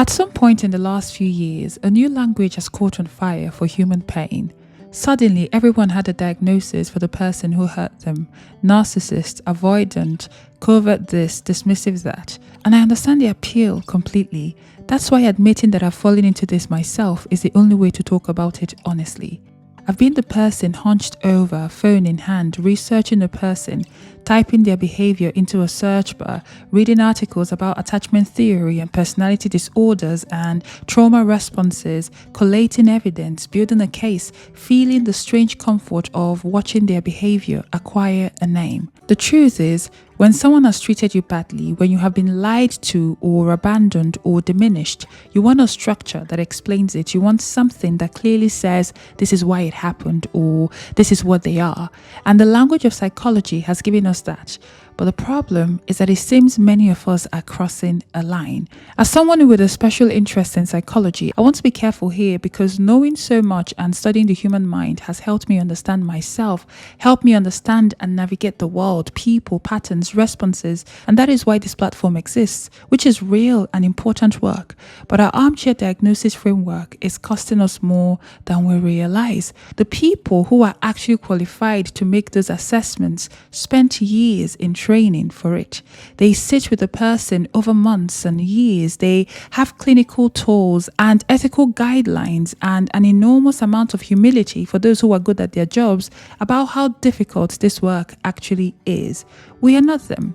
At some point in the last few years, a new language has caught on fire for human pain. Suddenly, everyone had a diagnosis for the person who hurt them. Narcissist, avoidant, covert this, dismissive that. And I understand the appeal completely. That's why admitting that I've fallen into this myself is the only way to talk about it honestly. I've been the person hunched over, phone in hand, researching a person, typing their behavior into a search bar, reading articles about attachment theory and personality disorders and trauma responses, collating evidence, building a case, feeling the strange comfort of watching their behavior acquire a name. The truth is, when someone has treated you badly, when you have been lied to or abandoned or diminished, you want a structure that explains it. You want something that clearly says this is why it happened or this is what they are. And the language of psychology has given us that. But the problem is that it seems many of us are crossing a line. As someone with a special interest in psychology, I want to be careful here because knowing so much and studying the human mind has helped me understand myself, helped me understand and navigate the world, people, patterns, responses, and that is why this platform exists, which is real and important work. But our armchair diagnosis framework is costing us more than we realize. The people who are actually qualified to make those assessments spent years in training for it. They sit with a person over months and years. They have clinical tools and ethical guidelines and an enormous amount of humility for those who are good at their jobs about how difficult this work actually is. We are not them.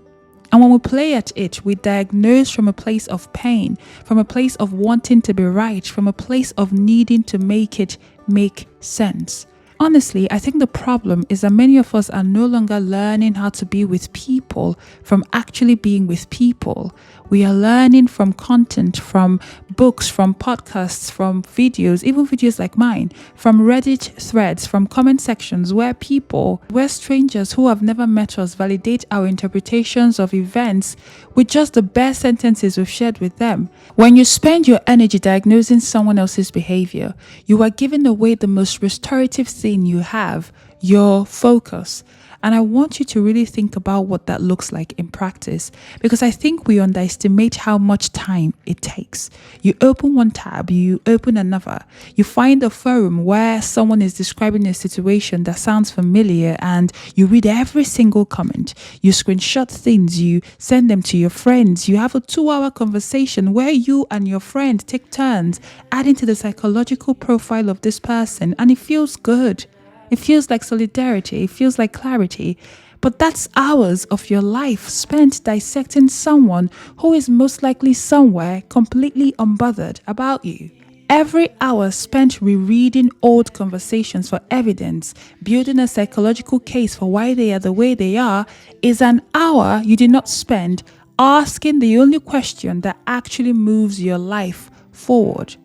And when we play at it, we diagnose from a place of pain, from a place of wanting to be right, from a place of needing to make it make sense. Honestly, I think the problem is that many of us are no longer learning how to be with people from actually being with people. We are learning from content, from books, from podcasts, from videos, even videos like mine, from Reddit threads, from comment sections where strangers who have never met us validate our interpretations of events with just the bare sentences we've shared with them. When you spend your energy diagnosing someone else's behavior, you are giving away the most restorative thing you have, your focus. And I want you to really think about what that looks like in practice, because I think we underestimate how much time it takes. You open one tab, you open another, you find a forum where someone is describing a situation that sounds familiar and you read every single comment. You screenshot things, you send them to your friends. You have a 2-hour conversation where you and your friend take turns adding to the psychological profile of this person, and it feels good. It feels like solidarity, it feels like clarity, but that's hours of your life spent dissecting someone who is most likely somewhere completely unbothered about you. Every hour spent rereading old conversations for evidence, building a psychological case for why they are the way they are, is an hour you did not spend asking the only question that actually moves your life forward.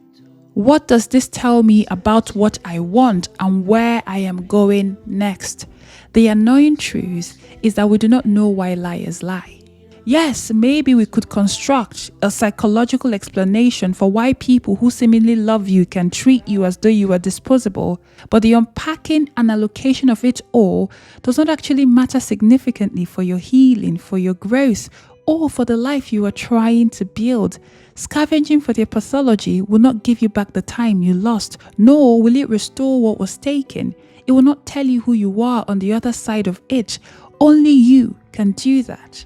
What does this tell me about what I want and where I am going next? The annoying truth is that we do not know why liars lie. Yes, maybe we could construct a psychological explanation for why people who seemingly love you can treat you as though you are disposable, but the unpacking and allocation of it all does not actually matter significantly for your healing, for your growth, or for the life you are trying to build. Scavenging for their pathology will not give you back the time you lost, nor will it restore what was taken. It will not tell you who you are on the other side of it. Only you can do that.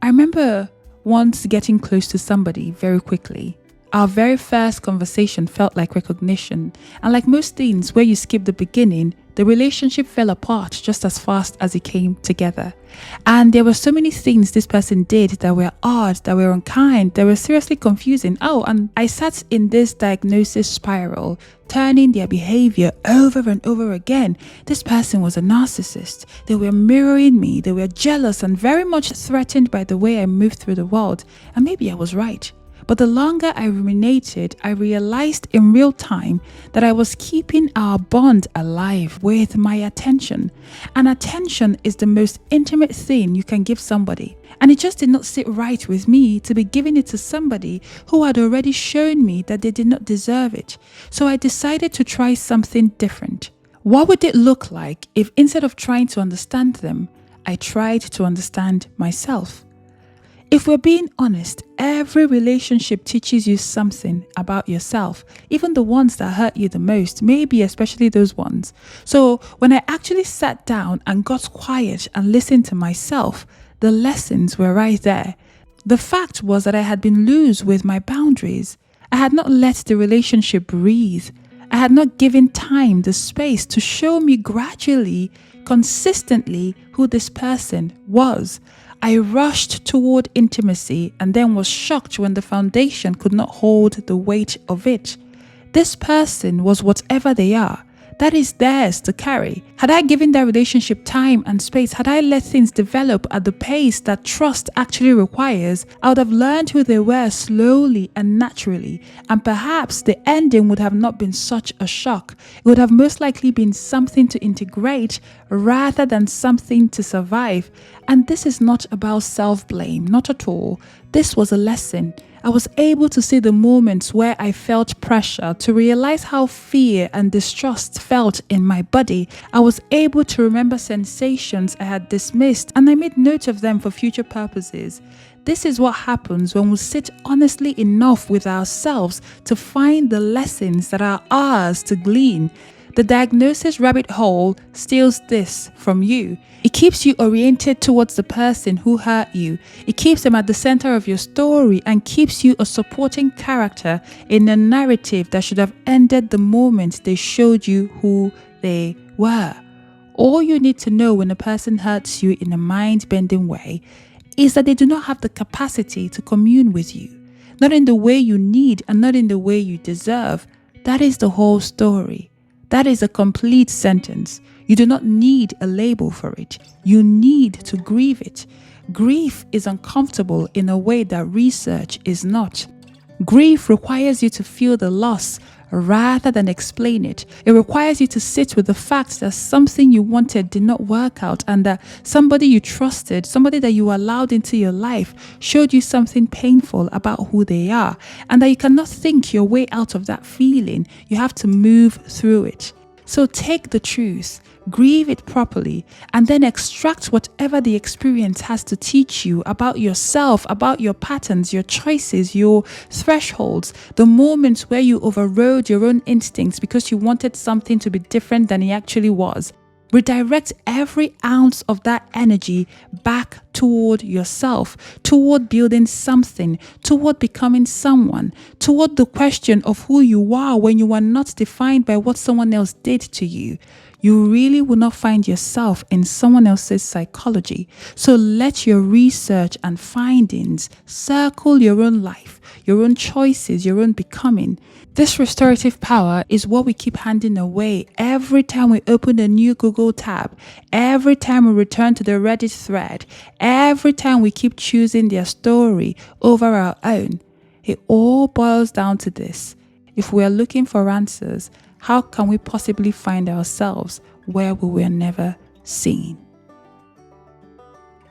I remember once getting close to somebody very quickly. Our very first conversation felt like recognition, and like most things where you skip the beginning, the relationship fell apart just as fast as it came together. And there were so many things this person did that were odd, that were unkind, that were seriously confusing. And I sat in this diagnosis spiral, turning their behavior over and over again. This person was a narcissist. They were mirroring me. They were jealous and very much threatened by the way I moved through the world. And maybe I was right. But the longer I ruminated, I realized in real time that I was keeping our bond alive with my attention. And attention is the most intimate thing you can give somebody. And it just did not sit right with me to be giving it to somebody who had already shown me that they did not deserve it. So I decided to try something different. What would it look like if instead of trying to understand them, I tried to understand myself? If we're being honest, every relationship teaches you something about yourself, even the ones that hurt you the most, maybe especially those ones. So when I actually sat down and got quiet and listened to myself, the lessons were right there. The fact was that I had been loose with my boundaries. I had not let the relationship breathe. I had not given time the space to show me gradually, consistently who this person was. I rushed toward intimacy and then was shocked when the foundation could not hold the weight of it. This person was whatever they are. That is theirs to carry. Had I given that relationship time and space, had I let things develop at the pace that trust actually requires, I would have learned who they were slowly and naturally, and perhaps the ending would have not been such a shock. It would have most likely been something to integrate rather than something to survive. And this is not about self-blame, not at all. This was a lesson. I was able to see the moments where I felt pressure, to realize how fear and distrust felt in my body. I was able to remember sensations I had dismissed, and I made note of them for future purposes. This is what happens when we sit honestly enough with ourselves to find the lessons that are ours to glean. The diagnosis rabbit hole steals this from you. It keeps you oriented towards the person who hurt you. It keeps them at the center of your story and keeps you a supporting character in a narrative that should have ended the moment they showed you who they were. All you need to know when a person hurts you in a mind-bending way is that they do not have the capacity to commune with you. Not in the way you need and not in the way you deserve. That is the whole story. That is a complete sentence. You do not need a label for it. You need to grieve it. Grief is uncomfortable in a way that research is not. Grief requires you to feel the loss rather than explain it. It requires you to sit with the fact that something you wanted did not work out and that somebody you trusted, somebody that you allowed into your life, showed you something painful about who they are, and that you cannot think your way out of that feeling. You have to move through it. So take the truth, grieve it properly, and then extract whatever the experience has to teach you about yourself, about your patterns, your choices, your thresholds, the moments where you overrode your own instincts because you wanted something to be different than it actually was. Redirect every ounce of that energy back toward yourself, toward building something, toward becoming someone, toward the question of who you are when you are not defined by what someone else did to you. You really will not find yourself in someone else's psychology. So let your research and findings circle your own life, your own choices, your own becoming. This restorative power is what we keep handing away every time we open a new Google tab, every time we return to the Reddit thread, every time we keep choosing their story over our own. It all boils down to this. If we are looking for answers, how can we possibly find ourselves where we were never seen?